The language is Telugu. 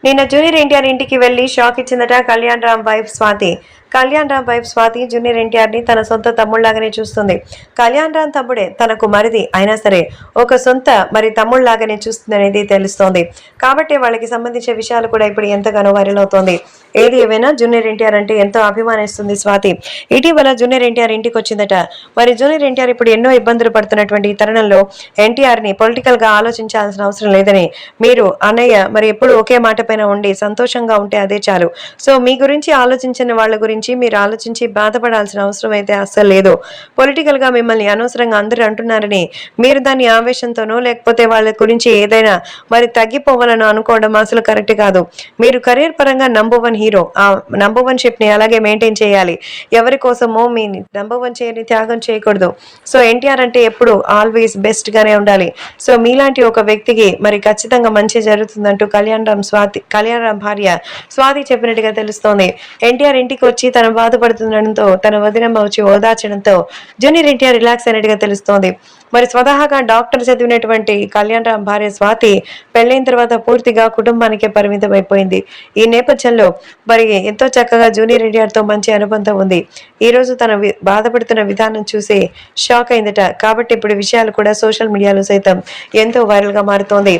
నిన్న జూనియర్ ఎన్టీఆర్ ఇంటికి వెళ్లి షాక్ ఇచ్చిందట Kalyan Ram wife Swathi. Kalyan Ram wife Swathi junior NTR ని తన సొంత తమ్ముళ్లాగానే చూస్తుంది. కళ్యాణ్ రామ్ తమ్ముడే తనకు మరిది అయినా సరే ఒక సొంత తమ్ముళ్లాగానే చూస్తుందనేది తెలుస్తోంది. కాబట్టి వాళ్ళకి సంబంధించిన విషయాలు కూడా ఇప్పుడు ఎంతగానో వైరల్ అవుతోంది. ఏది ఏమైనా జూనియర్ ఎన్టీఆర్ అంటే ఎంతో అభిమానిస్తుంది స్వాతి. ఇటీవల జూనియర్ ఎన్టీఆర్ ఇంటికి వచ్చిందట. మరి జూనియర్ ఎన్టీఆర్ ఇప్పుడు ఎన్నో ఇబ్బందులు పడుతున్నటువంటి తరుణంలో ఎన్టీఆర్ ని పొలిటికల్ గా ఆలోచించాల్సిన అవసరం లేదని, మీరు అన్నయ్య మరి ఎప్పుడు ఒకే మాట పైన ఉండి సంతోషంగా ఉంటే అదే చాలు. సో మీ గురించి ఆలోచించిన వాళ్ళ గురించి మీరు ఆలోచించి బాధపడాల్సిన అవసరం అయితే అస్సలు లేదు. పొలిటికల్ గా మిమ్మల్ని అనవసరంగా అందరూ అంటున్నారని మీరు దాన్ని ఆవేశంతోనో లేకపోతే వాళ్ళ గురించి ఏదైనా తగ్గిపోవాలని అనుకోవడం అసలు కరెక్ట్ కాదు. మీరు కెరీర్ పరంగా #1 హీరో. ఆ #1 షిప్ ని అలాగే మెయింటైన్ చేయాలి. ఎవరి కోసమో మీ #1 చేయని త్యాగం చేయకూడదు. సో ఎన్టీఆర్ అంటే ఎప్పుడు ఆల్వేస్ బెస్ట్ గానే ఉండాలి. సో మీలాంటి ఒక వ్యక్తికి ఖచ్చితంగా మంచి జరుగుతుందంటూ కళ్యాణ్ రామ్ భార్య స్వాతి చెప్పినట్టుగా తెలుస్తోంది. ఎన్టీఆర్ ఇంటికి వచ్చి తన బాధపడుతుండడంతో తన వదినమ్మ వచ్చి ఓదార్చడంతో జూనియర్ ఎన్టీఆర్ రిలాక్స్ అయినట్టుగా తెలుస్తోంది. మరి స్వతహాగా డాక్టర్ చదివినటువంటి కళ్యాణ్ రామ్ భార్య స్వాతి పెళ్లైన తర్వాత పూర్తిగా కుటుంబానికే పరిమితం అయిపోయింది. ఈ నేపథ్యంలో ఎంతో చక్కగా జూనియర్ ఎన్టీఆర్ తో మంచి అనుబంధం ఉంది. ఈ రోజు తన బాధపడుతున్న విధానం చూసి షాక్ అయిందట. కాబట్టి ఇప్పుడు విషయాలు కూడా సోషల్ మీడియాలో సైతం ఎంతో వైరల్ గా మారుతోంది.